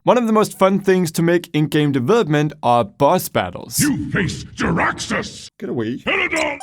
One of the most fun things to make in game development are boss battles. You face Jiraxxus! Get away. Peladon!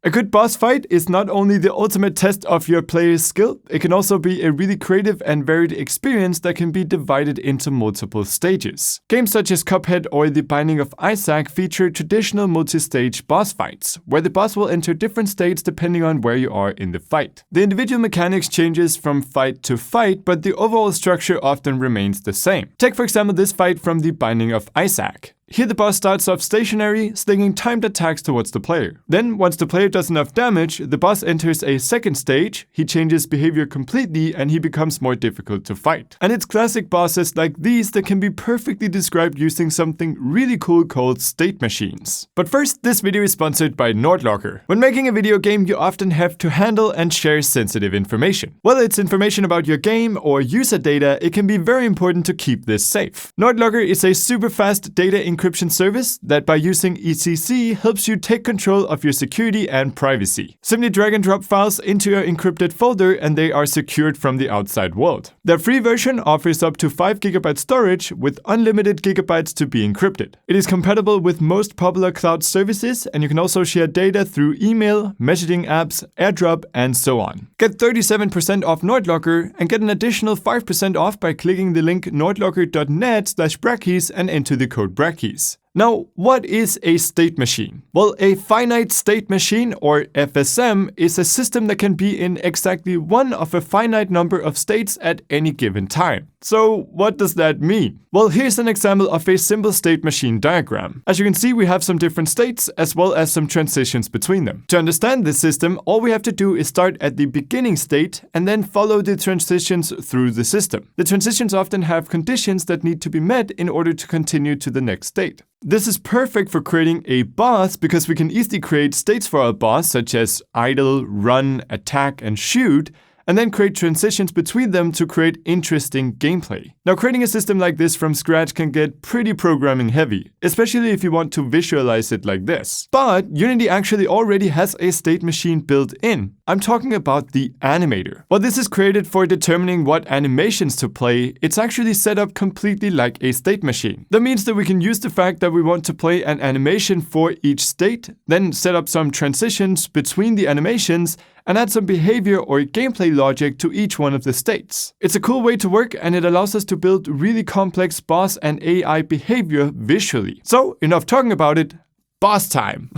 A good boss fight is not only the ultimate test of your player's skill, it can also be a really creative and varied experience that can be divided into multiple stages. Games such as Cuphead or The Binding of Isaac feature traditional multi-stage boss fights, where the boss will enter different states depending on where you are in the fight. The individual mechanics changes from fight to fight, but the overall structure often remains the same. Take for example this fight from The Binding of Isaac. Here the boss starts off stationary, slinging timed attacks towards the player. Then, once the player does enough damage, the boss enters a second stage, he changes behavior completely and he becomes more difficult to fight. And it's classic bosses like these that can be perfectly described using something really cool called state machines. But first, this video is sponsored by NordLocker. When making a video game, you often have to handle and share sensitive information. Whether it's information about your game or user data, it can be very important to keep this safe. NordLocker is a super fast data encryption service that by using ECC helps you take control of your security and privacy. Simply drag and drop files into your encrypted folder and they are secured from the outside world. Their free version offers up to 5 GB storage with unlimited gigabytes to be encrypted. It is compatible with most popular cloud services and you can also share data through email, messaging apps, AirDrop and so on. Get 37% off NordLocker and get an additional 5% off by clicking the link nordlocker.net/brackeys and enter the code brackeys. Now, what is a state machine? Well, a finite state machine, or FSM, is a system that can be in exactly one of a finite number of states at any given time. So, what does that mean? Well, here's an example of a simple state machine diagram. As you can see, we have some different states as well as some transitions between them. To understand this system, all we have to do is start at the beginning state and then follow the transitions through the system. The transitions often have conditions that need to be met in order to continue to the next state. This is perfect for creating a boss because we can easily create states for our boss such as idle, run, attack, and shoot, and then create transitions between them to create interesting gameplay. Now, creating a system like this from scratch can get pretty programming heavy, especially if you want to visualize it like this. But Unity actually already has a state machine built in. I'm talking about the animator. While this is created for determining what animations to play, it's actually set up completely like a state machine. That means that we can use the fact that we want to play an animation for each state, then set up some transitions between the animations, and add some behavior or gameplay logic to each one of the states. It's a cool way to work and it allows us to build really complex boss and AI behavior visually. So, enough talking about it, boss time!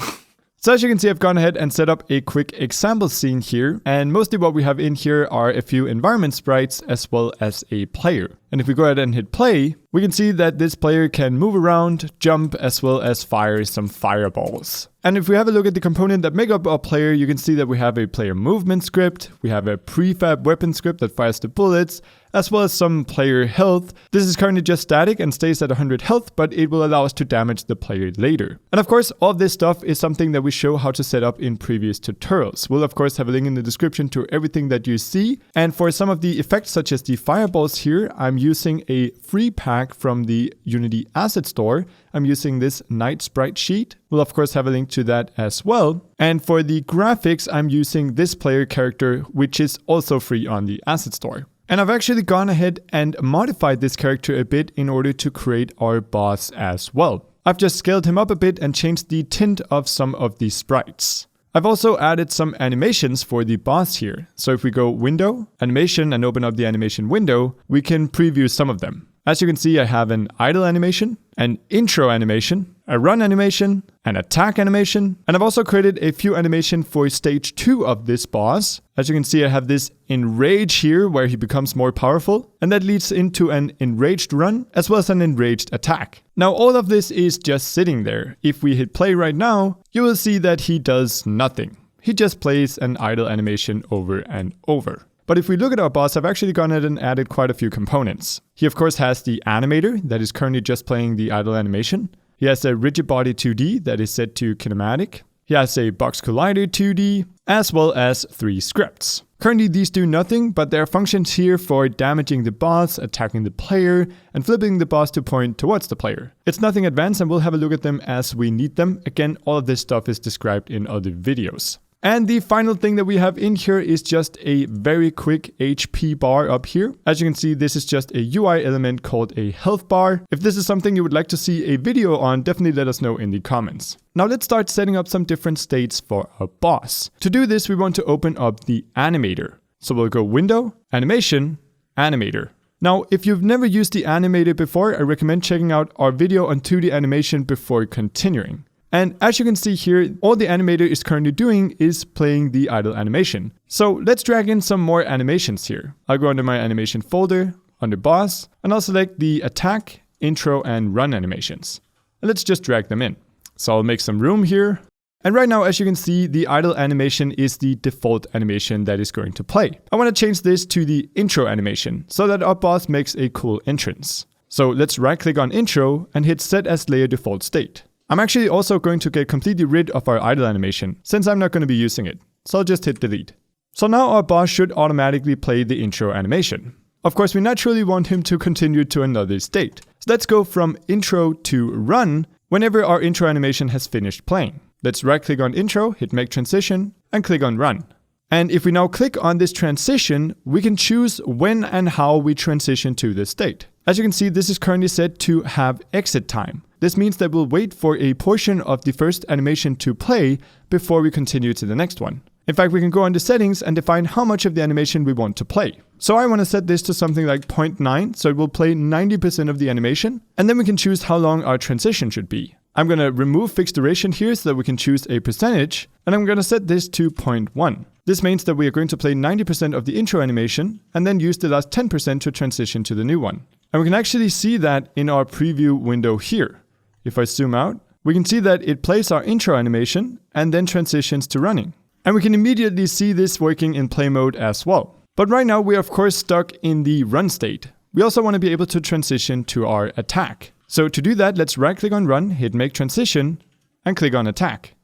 So as you can see, I've gone ahead and set up a quick example scene here, and mostly what we have in here are a few environment sprites as well as a player. And if we go ahead and hit play, we can see that this player can move around, jump, as well as fire some fireballs. And if we have a look at the component that make up our player, you can see that we have a player movement script, we have a prefab weapon script that fires the bullets, as well as some player health. This is currently just static and stays at 100 health, but it will allow us to damage the player later. And of course, all of this stuff is something that we show how to set up in previous tutorials. We'll of course have a link in the description to everything that you see. And for some of the effects, such as the fireballs here, I'm using a free pack from the Unity Asset Store. I'm using this Night Sprite sheet. We'll of course have a link to that as well. And for the graphics, I'm using this player character, which is also free on the Asset Store. And I've actually gone ahead and modified this character a bit in order to create our boss as well. I've just scaled him up a bit and changed the tint of some of the sprites. I've also added some animations for the boss here. So if we go Window, Animation, and open up the animation window, we can preview some of them. As you can see, I have an idle animation, an intro animation, a run animation, an attack animation, and I've also created a few animations for stage 2 of this boss. As you can see, I have this enrage here where he becomes more powerful, and that leads into an enraged run as well as an enraged attack. Now all of this is just sitting there. If we hit play right now, you will see that he does nothing. He just plays an idle animation over and over. But if we look at our boss, I've actually gone ahead and added quite a few components. He of course has the animator that is currently just playing the idle animation. He has a rigid body 2D that is set to kinematic. He has a box collider 2D, as well as 3 scripts. Currently these do nothing, but there are functions here for damaging the boss, attacking the player, and flipping the boss to point towards the player. It's nothing advanced and we'll have a look at them as we need them. Again, all of this stuff is described in other videos. And the final thing that we have in here is just a very quick HP bar up here. As you can see, this is just a UI element called a health bar. If this is something you would like to see a video on, definitely let us know in the comments. Now let's start setting up some different states for our boss. To do this, we want to open up the animator. So we'll go Window, Animation, Animator. Now, if you've never used the animator before, I recommend checking out our video on 2D animation before continuing. And as you can see here, all the animator is currently doing is playing the idle animation. So let's drag in some more animations here. I'll go under my animation folder, under boss, and I'll select the attack, intro, and run animations. And let's just drag them in. So I'll make some room here. And right now, as you can see, the idle animation is the default animation that is going to play. I want to change this to the intro animation so that our boss makes a cool entrance. So let's right click on intro and hit set as layer default state. I'm actually also going to get completely rid of our idle animation since I'm not going to be using it. So I'll just hit delete. So now our boss should automatically play the intro animation. Of course, we naturally want him to continue to another state. So let's go from intro to run whenever our intro animation has finished playing. Let's right click on intro, hit make transition, and click on run. And if we now click on this transition, we can choose when and how we transition to this state. As you can see, this is currently set to have exit time. This means that we'll wait for a portion of the first animation to play before we continue to the next one. In fact, we can go into settings and define how much of the animation we want to play. So I want to set this to something like 0.9, so it will play 90% of the animation, and then we can choose how long our transition should be. I'm going to remove fixed duration here so that we can choose a percentage, and I'm going to set this to 0.1. This means that we are going to play 90% of the intro animation and then use the last 10% to transition to the new one. And we can actually see that in our preview window here. If I zoom out, we can see that it plays our intro animation and then transitions to running. And we can immediately see this working in play mode as well. But right now we are of course stuck in the run state. We also want to be able to transition to our attack. So to do that, let's right click on run, hit make transition, and click on attack.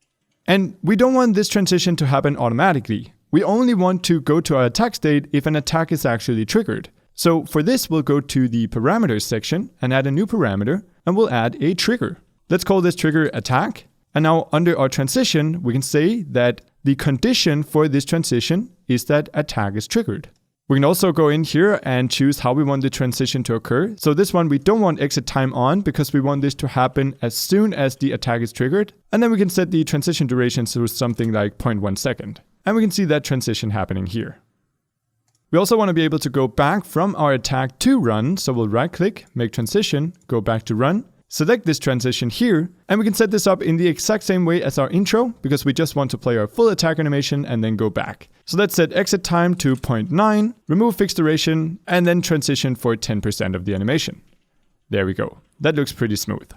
And we don't want this transition to happen automatically. We only want to go to our attack state if an attack is actually triggered. So for this, we'll go to the parameters section and add a new parameter, and we'll add a trigger. Let's call this trigger attack. And now under our transition, we can say that the condition for this transition is that attack is triggered. We can also go in here and choose how we want the transition to occur. So this one, we don't want exit time on because we want this to happen as soon as the attack is triggered. And then we can set the transition duration to something like 0.1 second. And we can see that transition happening here. We also want to be able to go back from our attack to run. So we'll right click, make transition, go back to run. Select this transition here, and we can set this up in the exact same way as our intro because we just want to play our full attack animation and then go back. So let's set exit time to 0.9, remove fixed duration, and then transition for 10% of the animation. There we go. That looks pretty smooth.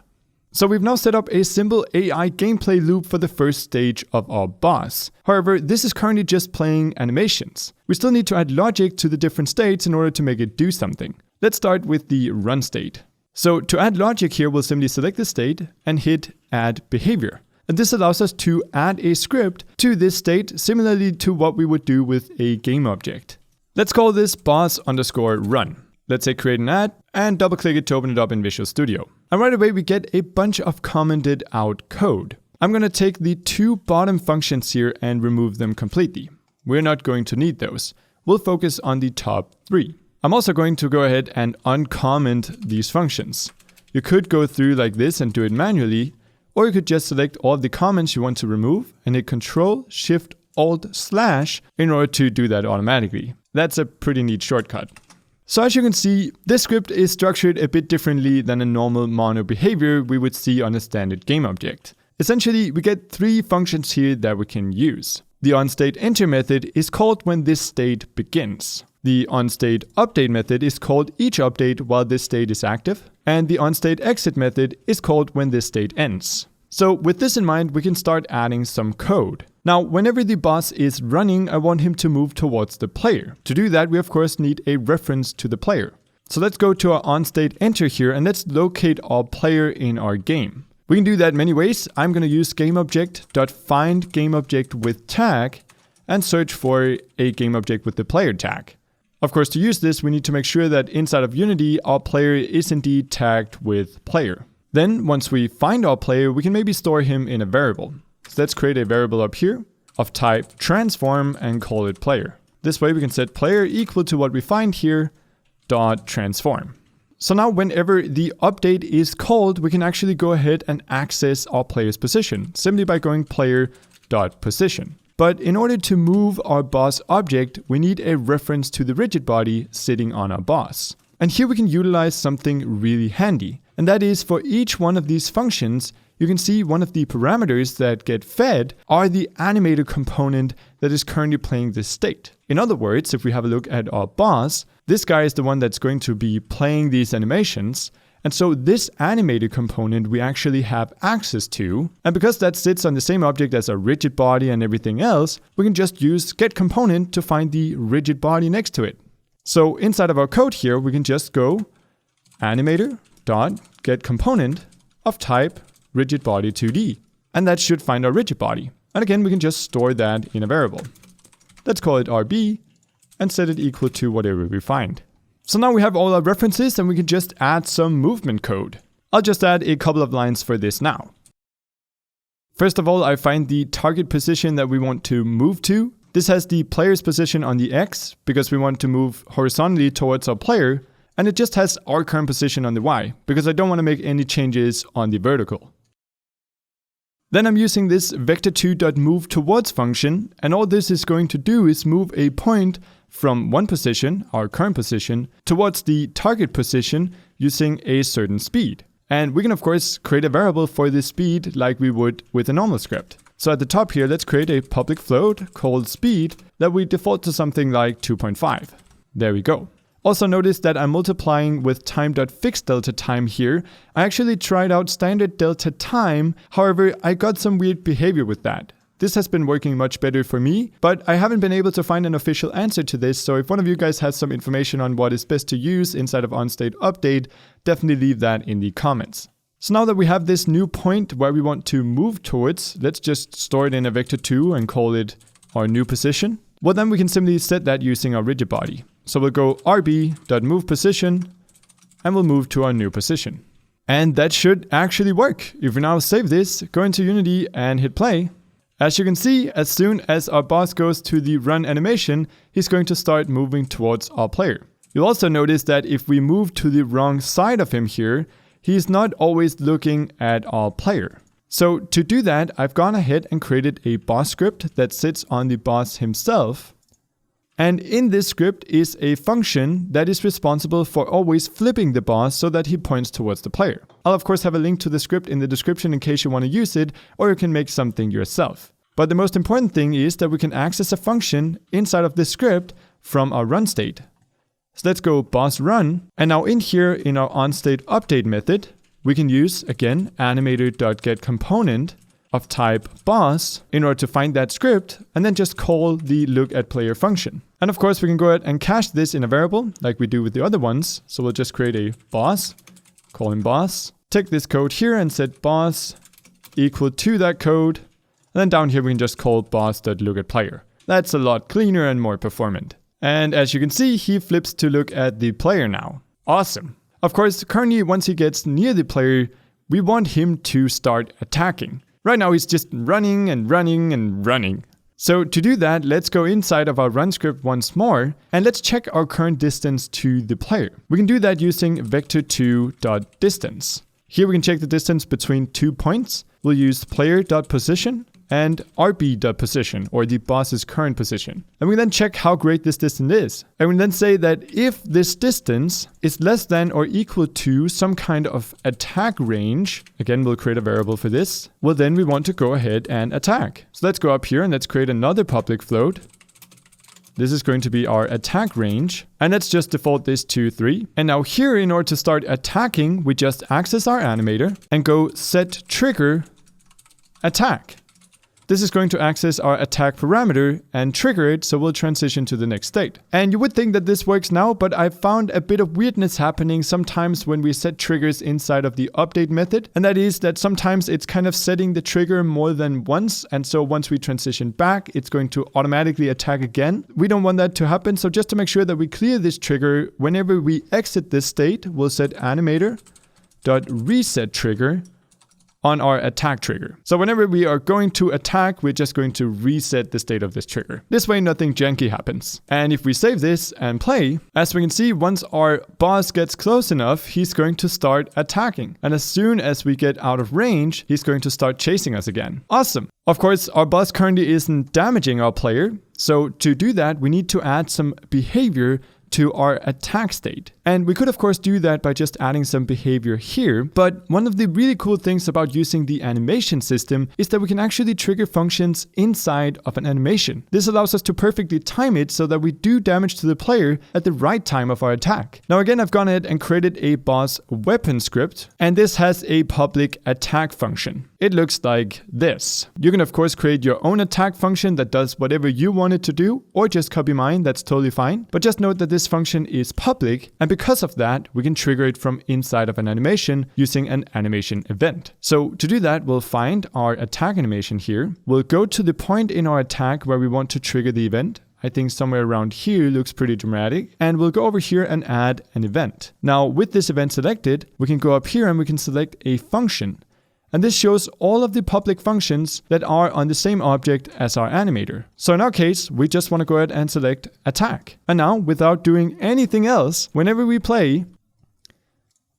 So we've now set up a simple AI gameplay loop for the first stage of our boss. However, this is currently just playing animations. We still need to add logic to the different states in order to make it do something. Let's start with the run state. So to add logic here, we'll simply select the state and hit add behavior. And this allows us to add a script to this state similarly to what we would do with a game object. Let's call this boss_run. Let's say create an ad and double click it to open it up in Visual Studio. And right away we get a bunch of commented out code. I'm going to take the two bottom functions here and remove them completely. We're not going to need those. We'll focus on the top three. I'm also going to go ahead and uncomment these functions. You could go through like this and do it manually, or you could just select all the comments you want to remove and hit Ctrl-Shift-Alt/ in order to do that automatically. That's a pretty neat shortcut. So as you can see, this script is structured a bit differently than a normal mono behavior we would see on a standard game object. Essentially, we get three functions here that we can use. The onStateEnter method is called when this state begins. The onStateUpdate method is called each update while this state is active. And the onStateExit method is called when this state ends. So with this in mind, we can start adding some code. Now, whenever the boss is running, I want him to move towards the player. To do that, we of course need a reference to the player. So let's go to our onStateEnter here and let's locate our player in our game. We can do that many ways. I'm going to use GameObject.findGameObjectWithTag and search for a GameObject with the player tag. Of course, to use this, we need to make sure that inside of Unity, our player is indeed tagged with player. Then, once we find our player, we can maybe store him in a variable. So let's create a variable up here, of type transform and call it player. This way we can set player equal to what we find here, dot transform. So now whenever the update is called, we can actually go ahead and access our player's position simply by going player.position. But in order to move our boss object, we need a reference to the rigid body sitting on our boss. And here we can utilize something really handy. And that is, for each one of these functions, you can see one of the parameters that get fed are the animator component that is currently playing this state. In other words, if we have a look at our boss, this guy is the one that's going to be playing these animations. And so this animator component we actually have access to. And because that sits on the same object as our rigid body and everything else, we can just use getComponent to find the rigid body next to it. So inside of our code here, we can just go animator.getComponent of type rigid body 2D. And that should find our rigid body. And again, we can just store that in a variable. Let's call it RB and set it equal to whatever we find. So now we have all our references and we can just add some movement code. I'll just add a couple of lines for this now. First of all, I find the target position that we want to move to. This has the player's position on the X because we want to move horizontally towards our player. And it just has our current position on the Y because I don't want to make any changes on the vertical. Then I'm using this vector2.moveTowards function, and all this is going to do is move a point from one position, our current position, towards the target position using a certain speed. And we can of course create a variable for this speed like we would with a normal script. So at the top here, let's create a public float called speed that we default to something like 2.5. There we go. Also notice that I'm multiplying with time.fixedDeltaTime here. I actually tried out standard delta time, however I got some weird behavior with that. This has been working much better for me, but I haven't been able to find an official answer to this, so if one of you guys has some information on what is best to use inside of OnState Update, definitely leave that in the comments. So now that we have this new point where we want to move towards, let's just store it in a vector2 and call it our new position. Well, then we can simply set that using our rigid body. So we'll go rb.movePosition and we'll move to our new position. And that should actually work. If we now save this, go into Unity and hit play. As you can see, as soon as our boss goes to the run animation, he's going to start moving towards our player. You'll also notice that if we move to the wrong side of him here, he's not always looking at our player. So to do that, I've gone ahead and created a boss script that sits on the boss himself. And in this script is a function that is responsible for always flipping the boss so that he points towards the player. I'll of course have a link to the script in the description in case you want to use it, or you can make something yourself. But the most important thing is that we can access a function inside of this script from our run state. So let's go boss run. And now in here in our onState update method, we can use again animator.getComponent of type boss in order to find that script and then just call the lookAtPlayer function. And of course we can go ahead and cache this in a variable like we do with the other ones. So we'll just create a boss, call him boss, take this code here and set boss equal to that code. And then down here we can just call boss.lookAtPlayer. That's a lot cleaner and more performant. And as you can see, he flips to look at the player now. Awesome. Of course, currently once he gets near the player, we want him to start attacking. Right now he's just running and running and running. So to do that, let's go inside of our run script once more and let's check our current distance to the player. We can do that using vector2.distance. Here we can check the distance between 2 points. We'll use player.position and rb.position, or the boss's current position. And we then check how great this distance is. And we then say that if this distance is less than or equal to some kind of attack range, again, we'll create a variable for this, well, then we want to go ahead and attack. So let's go up here and let's create another public float. This is going to be our attack range. And let's just default this to 3. And now here, in order to start attacking, we just access our animator and go set trigger attack. This is going to access our attack parameter and trigger it, so we'll transition to the next state. And you would think that this works now, but I've found a bit of weirdness happening sometimes when we set triggers inside of the update method. And that is that sometimes it's kind of setting the trigger more than once. And so once we transition back, it's going to automatically attack again. We don't want that to happen. So just to make sure that we clear this trigger, whenever we exit this state, we'll set animator.resetTrigger on our attack trigger. So whenever we are going to attack, we're just going to reset the state of this trigger. This way nothing janky happens. And if we save this and play, as we can see, once our boss gets close enough, he's going to start attacking. And as soon as we get out of range, he's going to start chasing us again. Awesome. Of course, our boss currently isn't damaging our player. So to do that, we need to add some behavior to our attack state. And we could of course do that by just adding some behavior here, but one of the really cool things about using the animation system is that we can actually trigger functions inside of an animation. This allows us to perfectly time it so that we do damage to the player at the right time of our attack. Now again, I've gone ahead and created a boss weapon script, and this has a public attack function. It looks like this. You can of course create your own attack function that does whatever you want it to do, or just copy mine, that's totally fine. But just note that this function is public, and because of that, we can trigger it from inside of an animation using an animation event. So to do that, we'll find our attack animation here. We'll go to the point in our attack where we want to trigger the event. I think somewhere around here looks pretty dramatic. And we'll go over here and add an event. Now with this event selected, we can go up here and we can select a function. And this shows all of the public functions that are on the same object as our animator. So in our case, we just want to go ahead and select attack. And now, without doing anything else, whenever we play,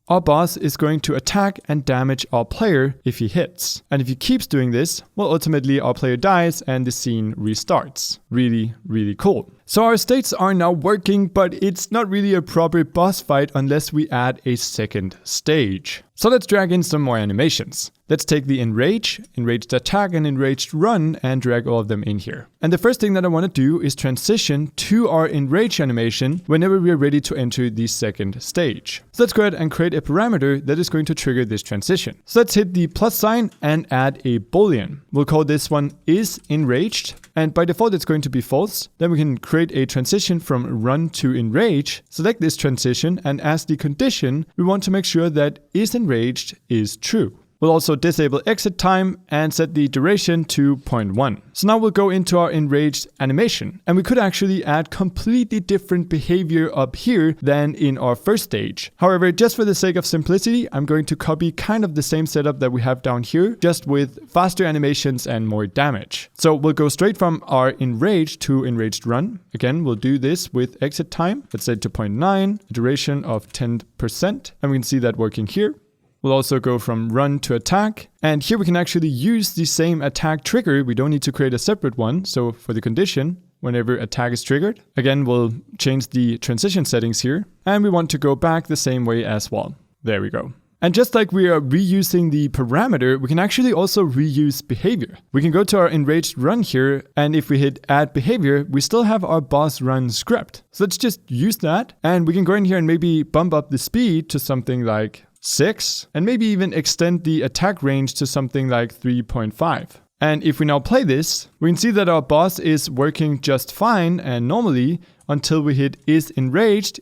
our boss is going to attack and damage our player if he hits. And if he keeps doing this, well, ultimately our player dies and the scene restarts. Really, really cool. So our states are now working, but it's not really a proper boss fight unless we add a second stage. So let's drag in some more animations. Let's take the enrage, enraged attack, and enraged run and drag all of them in here. And the first thing that I want to do is transition to our enrage animation whenever we are ready to enter the second stage. So let's go ahead and create a parameter that is going to trigger this transition. So let's hit the plus sign and add a boolean. We'll call this one is enraged. And by default, it's going to be false. Then we can create a transition from run to enrage, select this transition, and as the condition, we want to make sure that is enraged is true. We'll also disable exit time and set the duration to 0.1. So now we'll go into our enraged animation, and we could actually add completely different behavior up here than in our first stage. However, just for the sake of simplicity, I'm going to copy kind of the same setup that we have down here, just with faster animations and more damage. So we'll go straight from our enraged to enraged run. Again, we'll do this with exit time. Let's set to 0.9, a duration of 10%, and we can see that working here. We'll also go from run to attack. And here we can actually use the same attack trigger. We don't need to create a separate one. So for the condition, whenever attack is triggered, again, we'll change the transition settings here. And we want to go back the same way as well. There we go. And just like we are reusing the parameter, we can actually also reuse behavior. We can go to our enraged run here, and if we hit add behavior, we still have our boss run script. So let's just use that, and we can go in here and maybe bump up the speed to something like 6, and maybe even extend the attack range to something like 3.5. And if we now play this, we can see that our boss is working just fine and normally until we hit is enraged,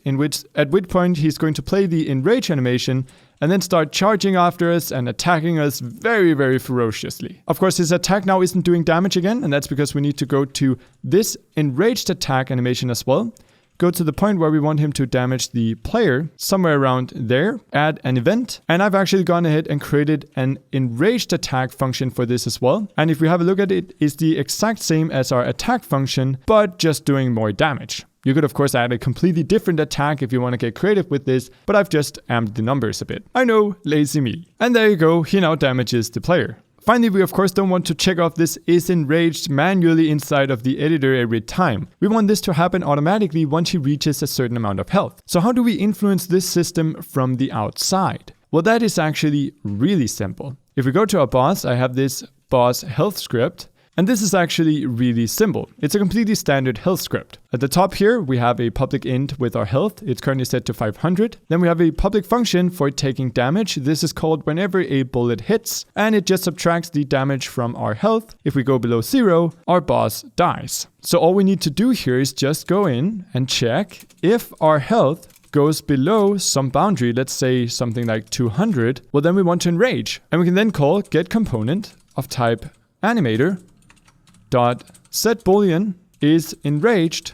at which point he's going to play the enrage animation and then start charging after us and attacking us very, very ferociously. Of course, his attack now isn't doing damage again, and that's because we need to go to this enraged attack animation as well. Go to the point where we want him to damage the player, somewhere around there, add an event. And I've actually gone ahead and created an enraged attack function for this as well. And if we have a look at it, it's the exact same as our attack function, but just doing more damage. You could of course add a completely different attack if you want to get creative with this, but I've just amped the numbers a bit. I know, lazy me. And there you go, he now damages the player. Finally, we of course don't want to check off this is enraged manually inside of the editor every time. We want this to happen automatically once he reaches a certain amount of health. So how do we influence this system from the outside? Well, that is actually really simple. If we go to our boss, I have this boss health script. And this is actually really simple. It's a completely standard health script. At the top here, we have a public int with our health. It's currently set to 500. Then we have a public function for taking damage. This is called whenever a bullet hits, and it just subtracts the damage from our health. If we go below 0, our boss dies. So all we need to do here is just go in and check if our health goes below some boundary, let's say something like 200, well then we want to enrage. And we can then call getComponent of type animator dot set boolean is enraged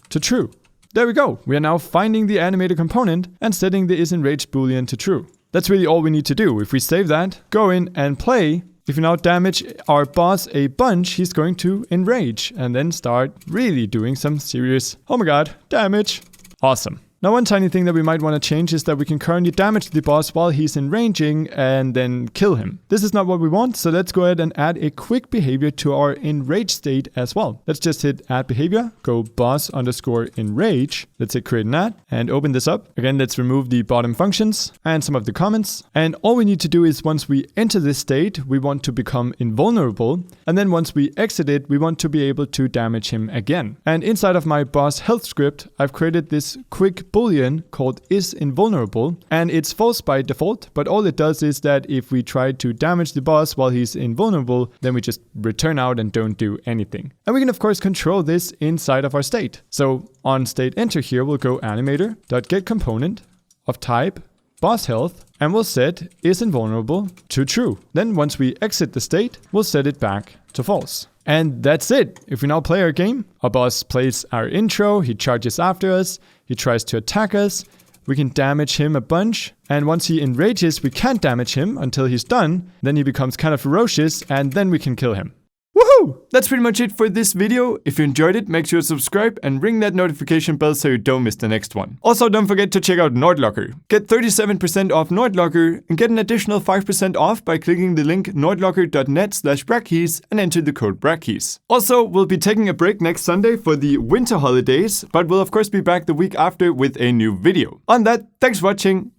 to true. There we go. We are now finding the animator component and setting the is enraged boolean to true. That's really all we need to do. If we save that, go in and play. If you now damage our boss a bunch, he's going to enrage and then start really doing some serious, oh my god, damage. Awesome. Now one tiny thing that we might want to change is that we can currently damage the boss while he's enraging and then kill him. This is not what we want, so let's go ahead and add a quick behavior to our enrage state as well. Let's just hit add behavior, go boss_enrage. Let's hit create an ad and open this up. Again, let's remove the bottom functions and some of the comments. And all we need to do is once we enter this state, we want to become invulnerable. And then once we exit it, we want to be able to damage him again. And inside of my boss health script, I've created this quick boolean called isInvulnerable, and it's false by default, but all it does is that if we try to damage the boss while he's invulnerable, then we just return out and don't do anything. And we can of course control this inside of our state. So on state enter here, we'll go animator.getComponent of type boss health, and we'll set isInvulnerable to true. Then once we exit the state, we'll set it back to false. And that's it. If we now play our game, our boss plays our intro, he charges after us, he tries to attack us, we can damage him a bunch, and once he enrages, we can't damage him until he's done, then he becomes kind of ferocious, and then we can kill him. Woohoo! That's pretty much it for this video. If you enjoyed it, make sure to subscribe and ring that notification bell so you don't miss the next one. Also, don't forget to check out Nordlocker. Get 37% off Nordlocker and get an additional 5% off by clicking the link nordlocker.net/Brackeys and enter the code Brackeys. Also, we'll be taking a break next Sunday for the winter holidays, but we'll of course be back the week after with a new video. On that, thanks for watching,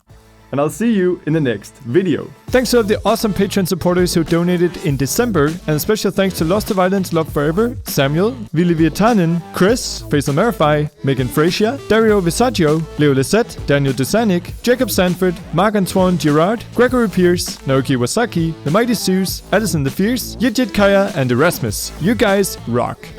and I'll see you in the next video. Thanks to all the awesome Patreon supporters who donated in December, and a special thanks to Lost of Islands, Love Forever, Samuel, Vili Vietanen, Chris, Faisal Marify, Megan Frazier, Dario Visaggio, Leo Lisette, Daniel Dusanik, Jacob Sanford, Marc-Antoine Girard, Gregory Pierce, Naoki Wasaki, The Mighty Zeus, Addison the Fierce, Yijit Kaya, and Erasmus. You guys rock.